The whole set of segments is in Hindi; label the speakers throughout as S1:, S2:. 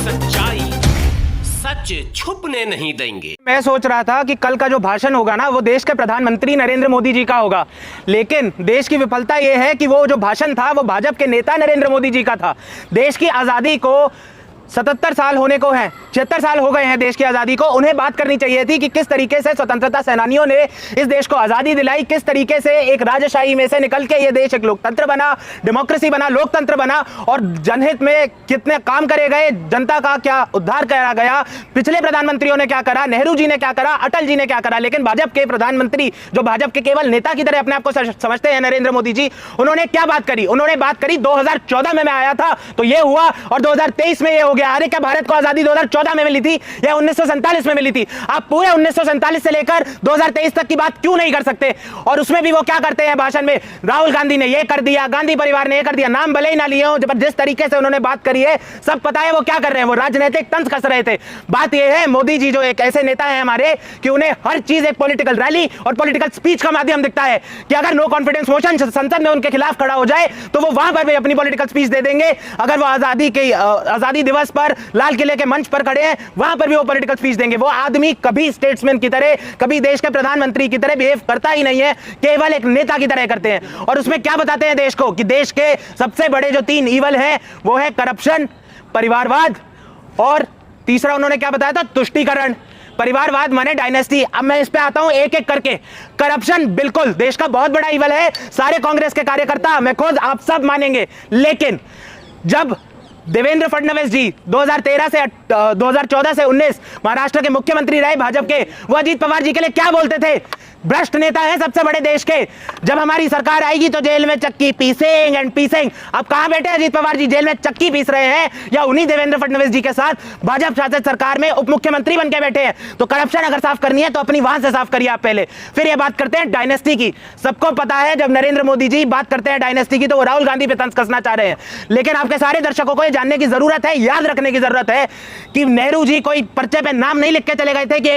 S1: सच्चाई सच छुपने नहीं देंगे।
S2: मैं सोच रहा था कि कल का जो भाषण होगा ना वो देश के प्रधानमंत्री नरेंद्र मोदी जी का होगा, लेकिन देश की विफलता ये है कि वो जो भाषण था वो भाजपा के नेता नरेंद्र मोदी जी का था। देश की आज़ादी को 77 साल होने को हैं, 76 साल हो गए हैं देश की आज़ादी को। उन्हें बात करनी चाहिए थी कि किस तरीके से स्वतंत्रता सेनानियों ने इस देश को आज़ादी दिलाई, किस तरीके से एक राजशाही में से निकल के ये देश एक लोकतंत्र बना, डेमोक्रेसी बना, लोकतंत्र बना और जनहित में कितने काम करे गए, जनता का क्या उद्धार करा गया, पिछले प्रधानमंत्रियों ने क्या करा, नेहरू जी ने क्या करा, अटल जी ने क्या करा। लेकिन भाजपा के प्रधानमंत्री जो भाजपा के केवल नेता की तरह अपने आप को समझते हैं नरेंद्र मोदी जी, उन्होंने क्या बात करी? उन्होंने बात करी 2014 में मैं आया था तो ये हुआ और 2023 में ये हो गया। अरे क्या भारत को आजादी 2014 में मिली थी या 1947 में मिली थी? आप पूरे 1947 से लेकर 2023 तक की बात क्यों नहीं कर सकते? और उसमें भी वो क्या करते हैं भाषण में, राहुल गांधी ने ये कर दिया, गांधी परिवार ने ये कर दिया, नाम भले ही ना लिए हो, जिस तरीके से उन्होंने बात करी है सब पता है वो क्या कर रहे हैं, वो राजनीतिक तंत्र कस रहे थे। बात यह है मोदी जी जो एक ऐसे नेता है हमारे कि उन्हें हर चीज एक पॉलिटिकल रैली और पॉलिटिकल स्पीच का माध्यम दिखता है कि अगर नो कॉन्फिडेंस मोशन संसद में उनके खिलाफ खड़ा हो जाए तो वो वहां पर भी अपनी पॉलिटिकल स्पीच दे देंगे। अगर वो आजादी दिवस पर लाल किले के मंच पर खड़े हैं वहां पर भी वो पॉलिटिकल स्पीच देंगे। वो आदमी कभी स्टेट्समैन की तरह, कभी देश के प्रधानमंत्री की तरह बिहेव करता ही नहीं है, केवल एक नेता की तरह करते हैं। और उसमें क्या बताते हैं देश को कि देश के सबसे बड़े जो 3 ईवल हैं वो है करप्शन, परिवारवाद और तीसरा उन्होंने क्या बताया था, तुष्टीकरण। परिवारवाद माने डायनेस्टी। अब मैं इस पे आता हूं एक एक करके। करप्शन बिल्कुल देश का बहुत बड़ा ईवल है, सारे कांग्रेस के कार्यकर्ता, मैं खुद, आप सब मानेंगे। लेकिन जब देवेंद्र फडणवीस जी 2014 से 19 महाराष्ट्र के मुख्यमंत्री रहे भाजपा के, वो अजीत पवार जी के लिए क्या बोलते थे? भ्रष्ट नेता है सबसे बड़े देश के, जब हमारी सरकार आएगी तो जेल में चक्की पीसेंगे एंड पीसेंगे। अब कहां बैठे अजीत पवार जी? जेल में चक्की पीस रहे हैं या उन्हीं देवेंद्र फडणवीस जी के साथ भाजपा शासित सरकार में उप मुख्यमंत्री बन के बैठे हैं? तो करप्शन अगर साफ करनी है तो अपनी वहां से साफ करिए आप पहले। फिर ये बात करते हैं डायनेस्टी की। सबको पता है जब नरेंद्र मोदी जी बात करते हैं डायनेस्टी की तो वो राहुल गांधी पे तंज कसना चाह रहे हैं, लेकिन आपके सारे दर्शकों को जानने की जरूरत है, याद रखने की जरूरत है कि नेहरू जी कोई पर्चे पे नाम नहीं लिख के चले गए थे कि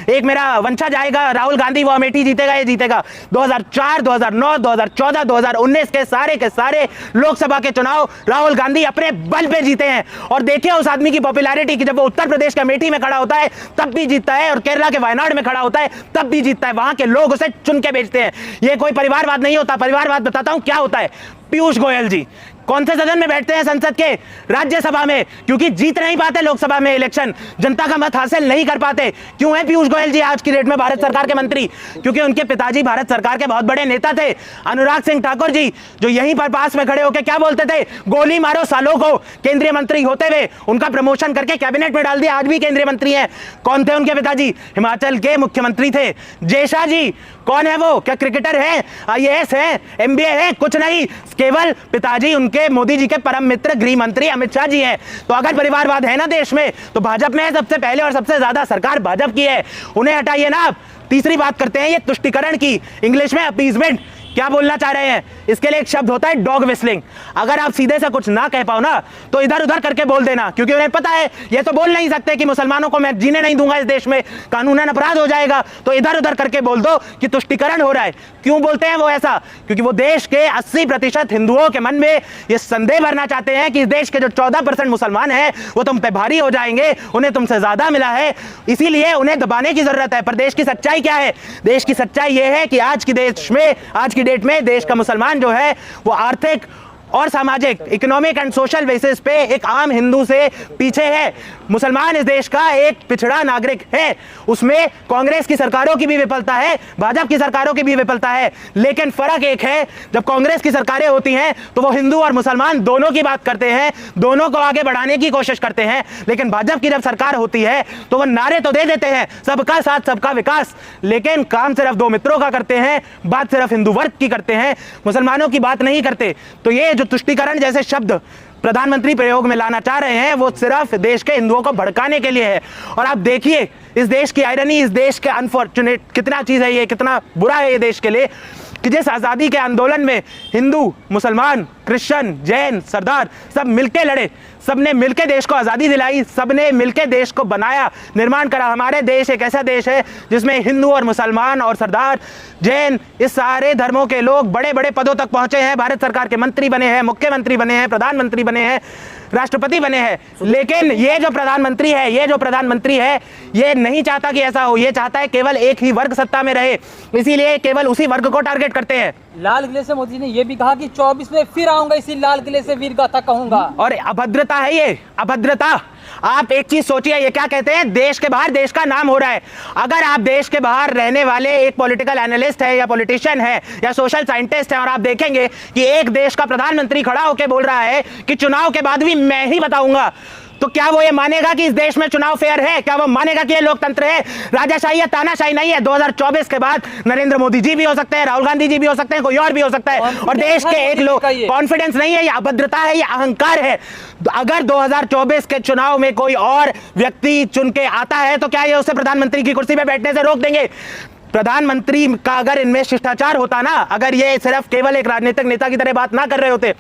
S2: एक मेरा वंशज आएगा राहुल गांधी, वो अमेठी जीतेगा, ये जीतेगा। 2004, 2009, 2014, 2019 के सारे लोकसभा के चुनाव राहुल गांधी अपने बल पे जीते हैं। और देखिए उस आदमी की पॉपुलैरिटी कि जब वो उत्तर प्रदेश के अमेठी में खड़ा होता है तब भी जीतता है और केरला के वायनाड में खड़ा होता है तब भी जीतता है। वहां के लोग उसे चुन के बेचते हैं। ये कोई परिवारवाद नहीं होता। परिवारवाद बताता हूं क्या होता है। पीयूष गोयल जी कौन से सदन में बैठते हैं संसद के? राज्यसभा में, क्योंकि जीत नहीं पाते लोकसभा में इलेक्शन, जनता का मत हासिल नहीं कर पाते। क्यों है पीयूष गोयल जी आज की डेट में भारत सरकार के मंत्री? क्योंकि उनके पिताजी भारत सरकार के बहुत बड़े नेता थे। अनुराग सिंह ठाकुर जी जो यहीं पर पास में खड़े होकर क्या बोलते थे, गोली मारो सालों को, केंद्रीय मंत्री होते हुए उनका प्रमोशन करके कैबिनेट में डाल दिया, आज भी केंद्रीय मंत्री हैं। कौन थे उनके पिताजी? हिमाचल के मुख्यमंत्री थे। जयशाह जी कौन है वो? क्या क्रिकेटर है, IAS है, MBA है? कुछ नहीं, केवल पिताजी उनके मोदी जी के परम मित्र गृह मंत्री अमित शाह जी हैं। तो अगर परिवारवाद है ना देश में तो भाजपा में है सबसे पहले और सबसे ज्यादा सरकार भाजपा की है, उन्हें हटाइए ना आप। तीसरी बात करते हैं ये तुष्टीकरण की, इंग्लिश में अपीजमेंट। क्या बोलना चाह रहे हैं? इसके लिए एक शब्द होता है डॉग विस्लिंग। अगर आप सीधे से कुछ ना कह पाओ ना तो इधर उधर करके बोल देना, क्योंकि उन्हें पता है ये तो बोल नहीं सकते कि मुसलमानों को मैं जीने नहीं दूंगा इस देश में, कानूनन अपराध हो जाएगा, तो इधर उधर करके बोल दो कि तुष्टीकरण हो रहा है। क्यों बोलते हैं वो ऐसा? क्योंकि वो देश के 80% हिंदुओं के मन में ये संदेह भरना चाहते हैं कि इस देश के जो 14% मुसलमान हैं वो तुम पे भारी हो जाएंगे, उन्हें तुमसे ज्यादा मिला है, इसीलिए उन्हें दबाने की जरूरत है। पर देश की सच्चाई क्या है? देश की सच्चाई ये है कि आज की डेट में देश का मुसलमान जो है वो आर्थिक और सामाजिक, इकोनॉमिक एंड सोशल बेसिस पे एक आम हिंदू से पीछे है। मुसलमान इस देश का एक पिछड़ा नागरिक है। उसमें कांग्रेस की सरकारों की भी विफलता है, भाजपा की सरकारों की भी विफलता है, लेकिन फर्क एक है, जब कांग्रेस की सरकारें होती हैं तो वो हिंदू और मुसलमान दोनों की बात करते हैं, दोनों को आगे बढ़ाने की कोशिश करते हैं। लेकिन भाजपा की जब सरकार होती है तो वो नारे तो दे देते हैं सबका साथ सबका विकास, लेकिन काम सिर्फ 2 मित्रों का करते हैं, बात सिर्फ हिंदू वर्ग की करते हैं, मुसलमानों की बात नहीं करते। तो ये जो तुष्टीकरण जैसे शब्द प्रधानमंत्री प्रयोग में लाना चाह रहे हैं वो सिर्फ देश के हिंदुओं को भड़काने के लिए है। और आप देखिए इस देश की आयरनी, इस देश के अनफॉर्चुनेट कितना चीज है ये, कितना बुरा है ये देश के लिए कि जिस आज़ादी के आंदोलन में हिंदू, मुसलमान, क्रिश्चियन, जैन, सरदार सब मिलके लड़े, सबने मिलके देश को आज़ादी दिलाई, सबने मिलके देश को बनाया, निर्माण करा। हमारे देश एक ऐसा देश है जिसमें हिंदू और मुसलमान और सरदार, जैन, इस सारे धर्मों के लोग बड़े बड़े पदों तक पहुंचे हैं, भारत सरकार के मंत्री बने हैं, मुख्यमंत्री बने हैं, प्रधानमंत्री बने हैं। राष्ट्रपति बने हैं। लेकिन ये जो प्रधानमंत्री है ये नहीं चाहता कि ऐसा हो, ये चाहता है केवल एक ही वर्ग सत्ता में रहे, इसीलिए केवल उसी वर्ग को टारगेट करते हैं।
S3: लाल किले से मोदी जी ने यह भी कहा कि 24 में फिर आऊंगा, इसी लाल किले से वीर गाथा कहूंगा।
S2: और अभद्रता है ये, अभद्रता। आप एक चीज सोचिए, ये क्या कहते हैं, देश के बाहर देश का नाम हो रहा है। अगर आप देश के बाहर रहने वाले एक पॉलिटिकल एनालिस्ट है या पॉलिटिशियन है या सोशल साइंटिस्ट है और आप देखेंगे कि एक देश का प्रधानमंत्री खड़ा होकर बोल रहा है कि चुनाव के बाद भी मैं ही बताऊंगा, तो क्या वो ये मानेगा कि इस देश में चुनाव फेयर है? क्या वो मानेगा कि ये लोकतंत्र है? राजाशाही या तानाशाही नहीं है। 2024 के बाद नरेंद्र मोदी जी भी हो सकते हैं, राहुल गांधी जी भी हो सकते हैं, कोई और भी हो सकता है। और देश के एक लोग, कॉन्फिडेंस नहीं है, ये अभद्रता है, ये अहंकार है। अगर 2024 के चुनाव में कोई और व्यक्ति चुन के आता है तो क्या ये उसे प्रधानमंत्री की कुर्सी पे बैठने से रोक देंगे? प्रधानमंत्री का अगर इनमें शिष्टाचार होता ना, अगर ये सिर्फ केवल एक राजनीतिक नेता की तरह बात ना कर रहे होते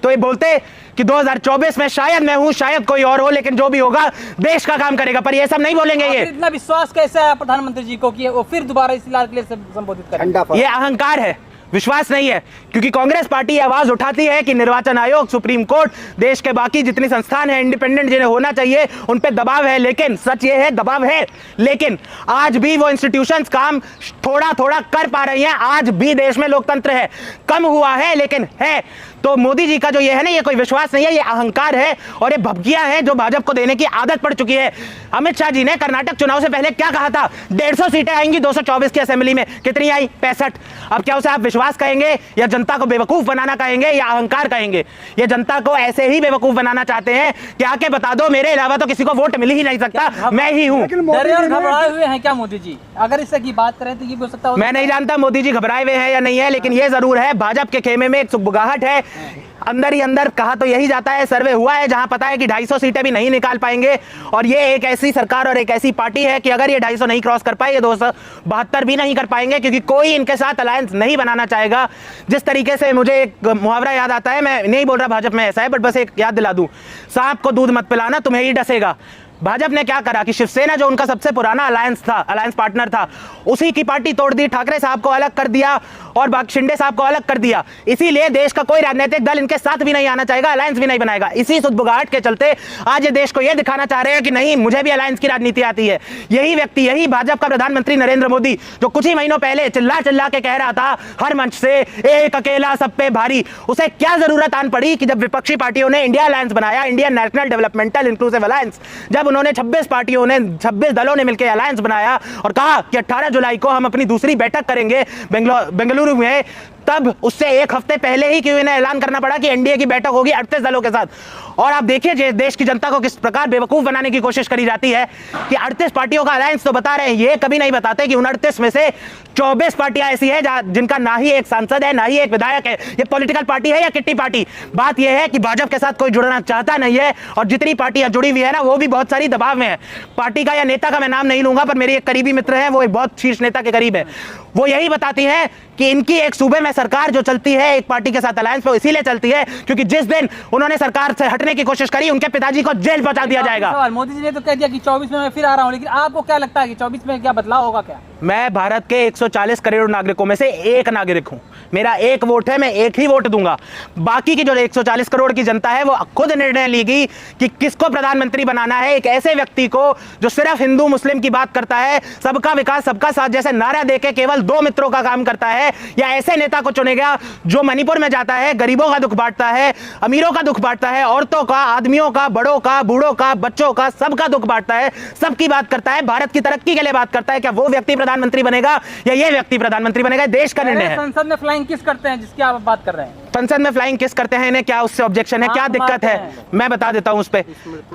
S2: तो ये बोलते कि 2024 में शायद मैं हूं, शायद कोई और हो, लेकिन जो भी होगा देश का काम करेगा। पर ये सब नहीं बोलेंगे। ये
S3: इतना विश्वास कैसे है प्रधानमंत्री जी को कि वो फिर दोबारा इस लाल किले से संबोधित करें?
S2: ये अहंकार है, विश्वास नहीं है। क्योंकि कांग्रेस पार्टी आवाज उठाती है कि निर्वाचन आयोग, सुप्रीम कोर्ट, देश के बाकी जितनी संस्थान है इंडिपेंडेंट जिन्हें होना चाहिए उन पे दबाव है। लेकिन सच ये है, दबाव है, लेकिन आज भी वो इंस्टीट्यूशंस काम थोड़ा थोड़ा कर पा रही हैं। आज भी देश में लोकतंत्र है, कम हुआ है लेकिन है। तो मोदी जी का जो ये है ना, ये कोई विश्वास नहीं है, ये अहंकार है और ये भभकियां हैं जो भाजपा को देने की आदत पड़ चुकी है। अमित शाह जी ने कर्नाटक चुनाव से पहले क्या कहा था? 150 सीटें आएंगी 224 की असेंबली में। कितनी आई? 65। अब क्या उसे आप विश्वास कहेंगे या जनता को बेवकूफ बनाना कहेंगे या अहंकार कहेंगे? ये जनता को ऐसे ही बेवकूफ बनाना चाहते हैं कि आके बता दो मेरे अलावा तो किसी को वोट मिल ही नहीं सकता, मैं ही हूं।
S3: घबराए हुए हैं क्या मोदी जी? अगर इससे की बात करें तो ये भी हो सकता है।
S2: मैं नहीं जानता मोदी जी घबराए हुए हैं या नहीं है, लेकिन ये जरूर है भाजपा के खेमे में एक सुगबुगाहट है। अंदर ही अंदर कहा तो यही जाता है, सर्वे हुआ है जहां पता है कि 250 सीटें भी नहीं निकाल पाएंगे। और ये एक ऐसी सरकार और एक ऐसी पार्टी है कि अगर ये 250 नहीं क्रॉस कर पाए, ये 272 भी नहीं कर पाएंगे, क्योंकि कोई इनके साथ अलायंस नहीं बनाना चाहेगा। जिस तरीके से मुझे एक मुहावरा याद आता है, मैं नहीं बोल रहा भाजपा में ऐसा है, बट बस एक याद दिला दूं, सांप को दूध मत पिलाना, तुम्हें ही डसेगा। भाजपा ने क्या करा कि शिवसेना जो उनका सबसे पुराना अलायंस पार्टनर था, उसी की पार्टी तोड़ दी, ठाकरे साहब को अलग कर दिया और शिंदे साहब को अलग कर दिया। इसीलिए देश का कोई राजनीतिक दल इनके साथ भी नहीं आना चाहेगा, अलायंस भी नहीं बनाएगा। इसी सुगबुगाहट के चलते आज ये देश को यह दिखाना चाह रहे हैं कि नहीं, मुझे भी अलायंस की राजनीति आती है। यही व्यक्ति, यही भाजपा का प्रधानमंत्री नरेंद्र मोदी, जो कुछ ही महीनों पहले चिल्ला चिल्ला के कह रहा था हर मंच से, एक अकेला सब पे भारी, उसे क्या जरूरत आन पड़ी कि जब विपक्षी पार्टियों ने इंडिया अलायंस बनाया, Indian national developmental inclusive alliance, जब उन्होंने 26 पार्टियों ने 26 दलों ने मिलकर अलायंस बनाया और कहा कि 18 जुलाई को हम अपनी दूसरी बैठक करेंगे बेंगलुरु में, तब उससे एक हफ्ते पहले ही क्यों इन्हें ऐलान करना पड़ा कि एनडीए की बैठक होगी 38 दलों के साथ। और आप देखिए देश की जनता को किस प्रकार बेवकूफ बनाने की कोशिश करी जाती है कि 38 पार्टियों का अलायंस तो बता रहे हैं, ये कभी नहीं बताते कि उन 38 में से 24 पार्टियां ऐसी है जिनका ना ही एक सांसद है, ना ही एक विधायक है। ये पॉलिटिकल पार्टी है या किट्टी पार्टी? बात यह है कि भाजपा के साथ कोई जुड़ना चाहता नहीं है, और जितनी पार्टियां जुड़ी हुई है ना, वो भी बहुत सारी दबाव में है। पार्टी का या नेता का मैं नाम नहीं लूंगा, पर मेरी एक करीबी मित्र है, वो एक बहुत शीर्ष नेता के करीब है, वो यही बताती है कि इनकी एक सूबे में सरकार जो चलती है एक पार्टी के साथ अलायंस पे, इसीलिए चलती है क्योंकि जिस दिन उन्होंने सरकार से हटने की कोशिश करी, उनके पिताजी को जेल पहुंचा दिया जाएगा।
S3: मोदी जी ने तो कह दिया कि 24 में मैं फिर आ रहा हूं, लेकिन आपको क्या लगता है कि 24 में क्या बदलाव होगा? क्या
S2: मैं भारत के 140 करोड़ नागरिकों में से एक नागरिक हूं, मेरा एक वोट है, मैं एक ही वोट दूंगा। बाकी की जो 140 करोड़ की जनता है वो खुद निर्णय लेगी कि किसको प्रधानमंत्री बनाना है। एक ऐसे व्यक्ति को जो सिर्फ हिंदू मुस्लिम की बात करता है, सबका विकास सबका साथ जैसे नारा देके केवल 2 मित्रों का काम करता है, या ऐसे नेता को चुनेगा जो मणिपुर में जाता है, गरीबों का दुख बांटता है, अमीरों का दुख बांटता है, औरतों का, आदमियों का, बड़ों का, बूढ़ों का, बच्चों का, सबका दुख बांटता है, सबकी बात करता है, भारत की तरक्की के लिए बात करता है। क्या वो व्यक्ति प्रधानमंत्री बनेगा या ये व्यक्ति प्रधानमंत्री बनेगा? देश का निर्णय है।
S3: संसद में फ्लाइंग किस करते हैं जिसकी आप बात कर रहे हैं?
S2: संसद में फ्लाइंग किस करते हैं, इन्हें क्या उससे ऑब्जेक्शन है, क्या दिक्कत है? मैं बता देता हूं उस पे।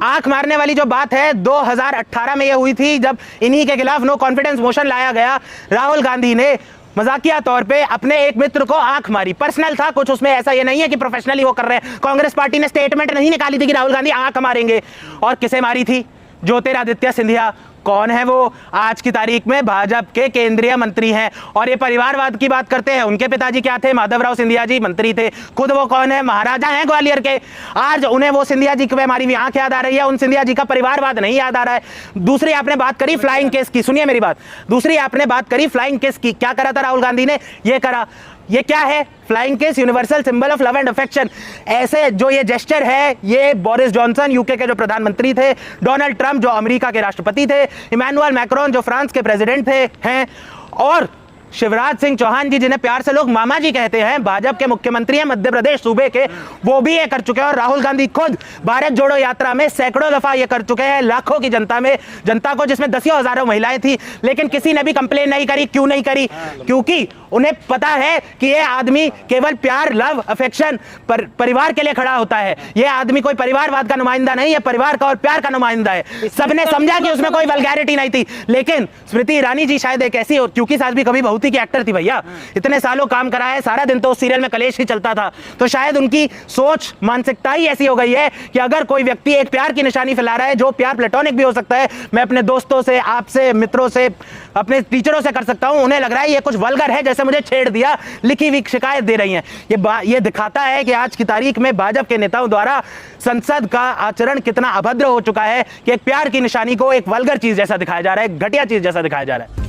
S2: आंख मारने वाली जो बात है 2018 में ये हुई थी, जब इन्हीं के खिलाफ नो कॉन्फिडेंस मोशन लाया गया। राहुल गांधी ने मजाकिया तौर पे अपने एक मित्र को आंख मारी, पर्सनल था कुछ उसमें, ऐसा ये नहीं है कि प्रोफेशनली वो कर रहे हैं। कांग्रेस पार्टी ने स्टेटमेंट नहीं निकाली थी कि राहुल गांधी आंख मारेंगे, और किसे मारी थी? ज्योतिरादित्य सिंधिया। कौन है वो? आज की तारीख में भाजपा के केंद्रीय मंत्री हैं। और ये परिवारवाद की बात करते हैं, उनके पिताजी क्या थे? माधवराव सिंधिया जी मंत्री थे। खुद वो कौन है? महाराजा हैं ग्वालियर के। आज उन्हें वो सिंधिया जी की मारी हुई आंख याद आ रही है, उन सिंधिया जी का परिवारवाद नहीं याद आ रहा है। दूसरी आपने बात करी फ्लाइंग केस की, सुनिए मेरी बात। दूसरी आपने बात करी फ्लाइंग केस की। क्या करा था राहुल गांधी ने? ये करा ये क्या है? Flying kiss, universal symbol of love and affection. ऐसे जो ये जेस्चर है, ये बोरिस जॉनसन यूके के जो प्रधानमंत्री थे, डोनाल्ड ट्रंप जो अमेरिका के राष्ट्रपति थे, इमैनुअल मैक्रोन जो फ्रांस के प्रेसिडेंट थे हैं, और शिवराज सिंह चौहान जी जिन्हें प्यार से लोग मामा जी कहते हैं, भाजपा के मुख्यमंत्री हैं मध्य प्रदेश सूबे के, वो भी ये कर चुके हैं। और राहुल गांधी खुद भारत जोड़ो यात्रा में सैकड़ों दफा ये कर चुके हैं, लाखों की जनता को, जिसमें दसियों हजारों महिलाएं थी, लेकिन किसी ने भी कंप्लेन नहीं करी। क्यों नहीं करी? क्योंकि उन्हें पता है कि ये आदमी केवल प्यार, लव, अफेक्शन, परिवार के लिए खड़ा होता है। ये आदमी कोई परिवारवाद का नुमाइंदा नहीं है, परिवार का और प्यार का नुमाइंदा है। सबने समझा कि उसमें कोई वल्गैरिटी नहीं थी, लेकिन स्मृति ईरानी जी शायद एक ऐसी, क्योंकि सास भी कभी बहू थी की एक्टर थी भैया, इतने सालों काम करा है, सारा दिन तो उस सीरियल में कलेश ही चलता था, तो शायद उनकी सोच, मानसिकता ही ऐसी हो गई है कि अगर कोई व्यक्ति एक प्यार की निशानी फैला रहा है, जो प्यार प्लेटोनिक भी हो सकता है, मैं अपने दोस्तों से, आपसे, मित्रों से, अपने टीचरों से कर सकता हूं, उन्हें लग रहा है ये कुछ वल्गर है, जैसे मुझे छेड़ दिया, लिखी हुई शिकायत दे रही हैं। ये दिखाता है कि आज की तारीख में भाजपा के नेताओं द्वारा संसद का आचरण कितना अभद्र हो चुका है कि एक प्यार की निशानी को एक वल्गर चीज जैसा दिखाया जा रहा है, एक घटिया चीज जैसा दिखाया जा रहा है।